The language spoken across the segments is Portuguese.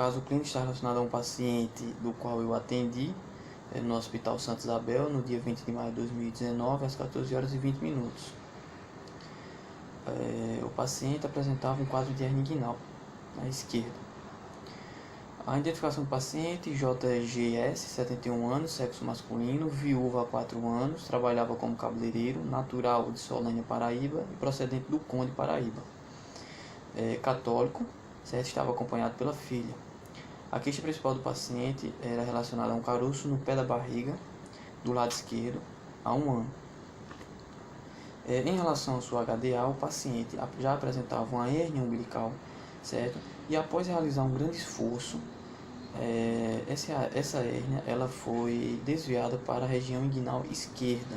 caso clínico está relacionado a um paciente do qual eu atendi no Hospital Santa Isabel no dia 20 de maio de 2019, às 14 horas e 20 minutos. O paciente apresentava um quadro de hernia inguinal à esquerda. A identificação do paciente: JGS, 71 anos, sexo masculino, viúva há 4 anos, trabalhava como cabeleireiro, natural de Solânia, Paraíba e procedente do Conde, Paraíba. Católico, certo? Estava acompanhado pela filha. A queixa principal do paciente era relacionada a um caroço no pé da barriga, do lado esquerdo, há 1 ano. Em relação ao seu HDA, o paciente já apresentava uma hérnia umbilical, certo? E após realizar um grande esforço, essa hérnia ela foi desviada para a região inguinal esquerda,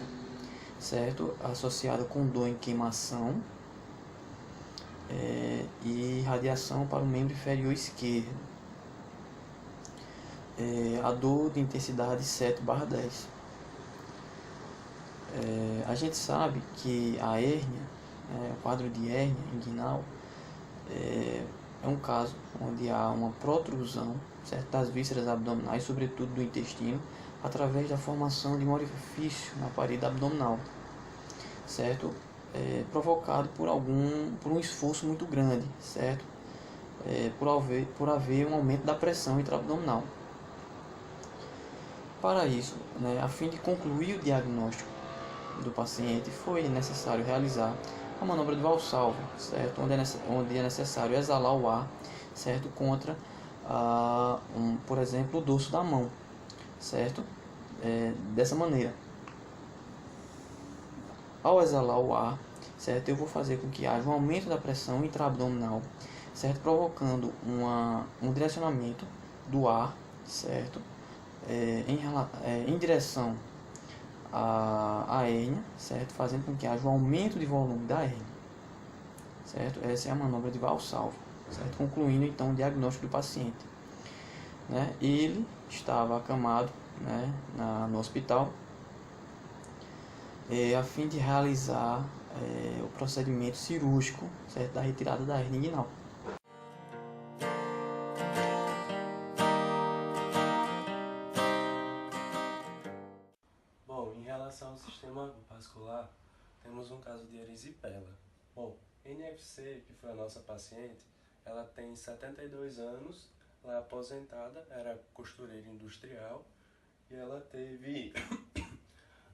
certo? Associada com dor em queimação e radiação para o membro inferior esquerdo. A dor de intensidade 7/10. A gente sabe que a hérnia, o quadro de hérnia inguinal, é um caso onde há uma protrusão, certo, das vísceras abdominais, sobretudo do intestino, através da formação de um orifício na parede abdominal, certo, provocado por um esforço muito grande, certo, por haver um aumento da pressão intraabdominal. Para isso, a fim de concluir o diagnóstico do paciente, foi necessário realizar a manobra de Valsalva, certo? Onde é necessário exalar o ar, certo? Contra, por exemplo, o dorso da mão, certo? Dessa maneira. Ao exalar o ar, certo? Eu vou fazer com que haja um aumento da pressão intraabdominal, certo? Provocando um direcionamento do ar, certo? Em direção a hérnia, certo? Fazendo com que haja um aumento de volume da hérnia, certo? Essa é a manobra de Valsalva, certo? Concluindo então o diagnóstico do paciente, Ele estava acamado, no hospital, a fim de realizar o procedimento cirúrgico, certo? Da retirada da hérnia inguinal. Bom, em relação ao sistema vascular, temos um caso de erisipela. Bom, NFC, que foi a nossa paciente, ela tem 72 anos, ela é aposentada, era costureira industrial e ela teve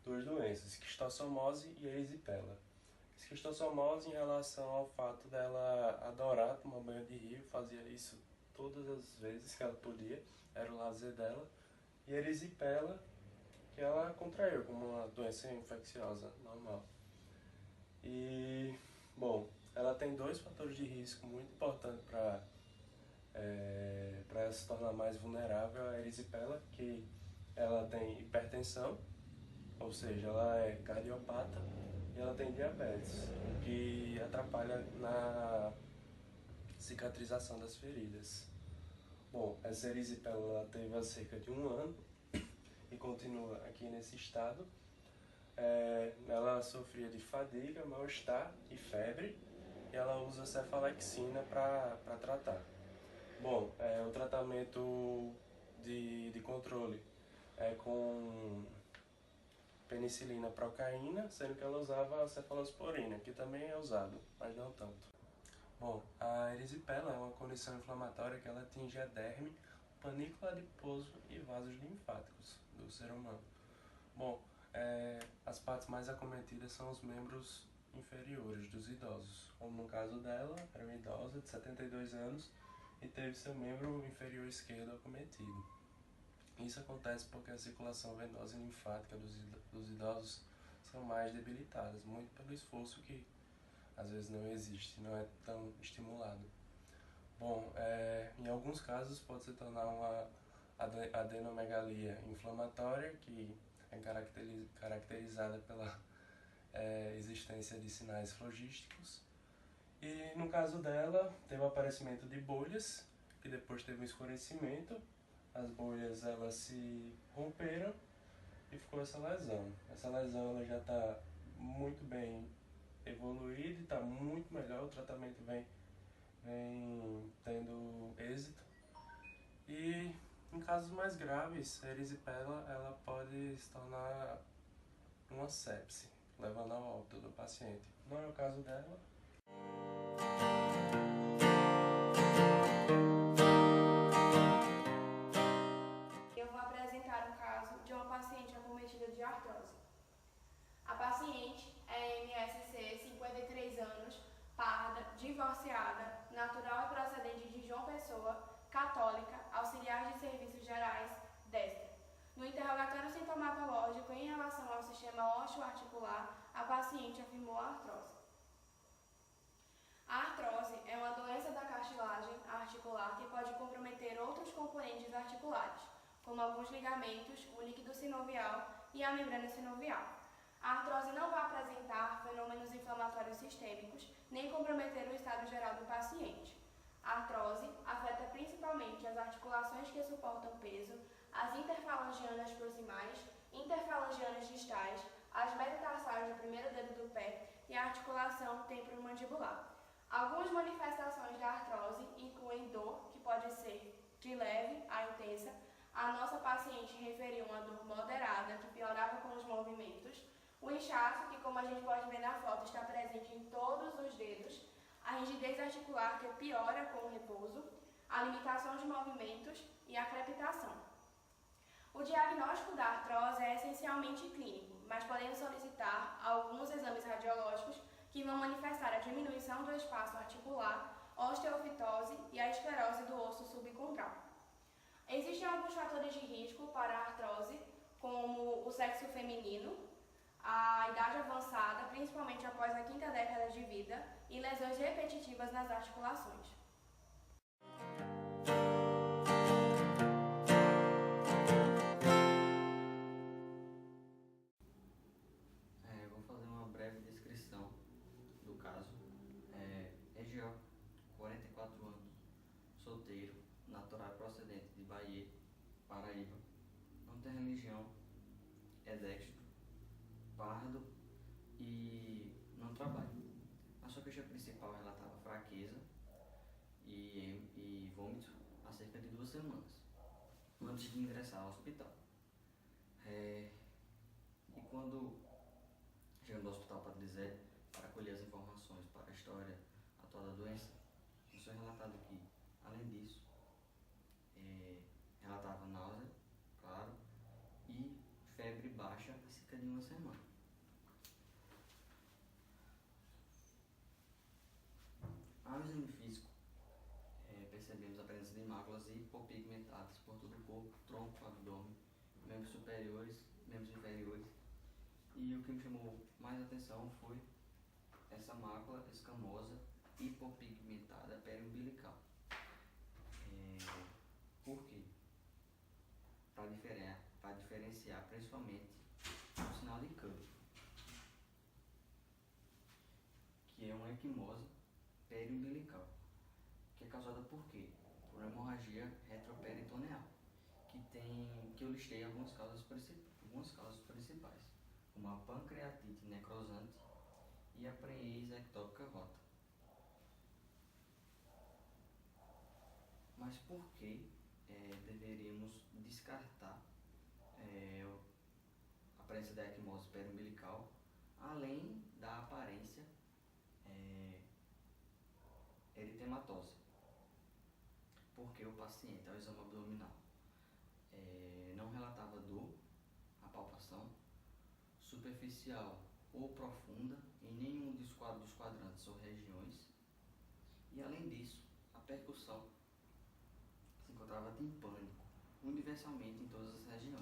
duas doenças, esquistossomose e erisipela. Esquistossomose em relação ao fato dela adorar tomar banho de rio, fazia isso todas as vezes que ela podia, era o lazer dela. E erisipela, que ela contraiu como uma doença infecciosa normal. E, bom, ela tem 2 fatores de risco muito importantes para ela se tornar mais vulnerável à erisipela, que ela tem hipertensão, ou seja, ela é cardiopata, e ela tem diabetes, o que atrapalha na cicatrização das feridas. Bom, essa erisipela ela teve há cerca de 1 ano e continua aqui nesse estado. Ela sofria de fadiga, mal-estar e febre, e ela usa cefalexina para tratar. Bom, o tratamento de controle é com penicilina procaína, sendo que ela usava cefalosporina, que também é usado, mas não tanto. Bom, a erisipela é uma condição inflamatória que ela atinge a derme, panículo adiposo e vasos linfáticos do ser humano. Bom, as partes mais acometidas são os membros inferiores dos idosos, como no caso dela, era uma idosa de 72 anos e teve seu membro inferior esquerdo acometido. Isso acontece porque a circulação venosa e linfática dos idosos são mais debilitadas, muito pelo esforço que às vezes não existe, não é tão estimulado. Bom, em alguns casos pode se tornar uma adenomegalia inflamatória, que é caracterizada pela existência de sinais flogísticos. E no caso dela, teve o aparecimento de bolhas, que depois teve um escurecimento, as bolhas elas se romperam e ficou essa lesão. Essa lesão ela já está muito bem evoluída e está muito melhor, o tratamento vem tendo êxito. casos mais graves, a erisipela ela pode se tornar uma sepse, levando ao óbito do paciente. Não é o caso dela. Eu vou apresentar o caso de uma paciente acometida de artrose. A paciente é MSC, 53 anos, parda, divorciada, natural e procedente de João Pessoa, católica, auxiliar de serviços gerais, destra. No interrogatório sintomatológico em relação ao sistema osteoarticular, a paciente afirmou a artrose. A artrose é uma doença da cartilagem articular que pode comprometer outros componentes articulares, como alguns ligamentos, o líquido sinovial e a membrana sinovial. A artrose não vai apresentar fenômenos inflamatórios sistêmicos, nem comprometer o estado geral do paciente. A artrose afeta principalmente as articulações que suportam peso, as interfalangianas proximais, interfalangianas distais, as metatarsais do primeiro dedo do pé e a articulação temporomandibular. Algumas manifestações da artrose incluem dor, que pode ser de leve a intensa. A nossa paciente referiu uma dor moderada, que piorava com os movimentos. O inchaço, que como a gente pode ver na foto, está presente em todos os dedos. A rigidez articular, que piora com o repouso. A limitação de movimentos e a crepitação. O diagnóstico da artrose é essencialmente clínico, mas podemos solicitar alguns exames radiológicos que vão manifestar a diminuição do espaço articular, osteofitose e a esclerose do osso subcontral. Existem alguns fatores de risco para a artrose, como o sexo feminino, a idade avançada, principalmente após a 5ª década de vida, e lesões repetitivas nas articulações. Eu vou fazer uma breve descrição do caso. EGO, 44 anos, solteiro, natural procedente de Bahia, Paraíba, não tem religião, é dextro, pardo e não trabalha. A sua queixa principal relatava fraqueza e vômito há cerca de 2 semanas, antes de ingressar ao hospital. E quando chegando ao hospital Padre Zé para colher as informações para a história atual da doença, nos foi relatado que, além disso, relatava náusea, claro, e febre baixa há cerca de 1 semana. Ao exame físico, percebemos a presença de máculas hipopigmentadas por todo o corpo, tronco, abdômen, membros superiores, membros inferiores. E o que me chamou mais atenção foi essa mácula escamosa hipopigmentada periumbilical. Por quê? Para diferenciar principalmente o sinal de Curry, que é uma equimose periumbilical, que é causada por quê? Por hemorragia retroperitoneal, que eu listei algumas causas principais, como a pancreatite necrosante e a preenese ectópica rota. Mas por que deveríamos descartar a presença da equimose periumbilical, além da aparência eritematosa? Porque o paciente, ao exame abdominal, não relatava dor, a palpação superficial ou profunda em nenhum dos quadrantes ou regiões, e além disso, a percussão se encontrava timpânico, universalmente em todas as regiões.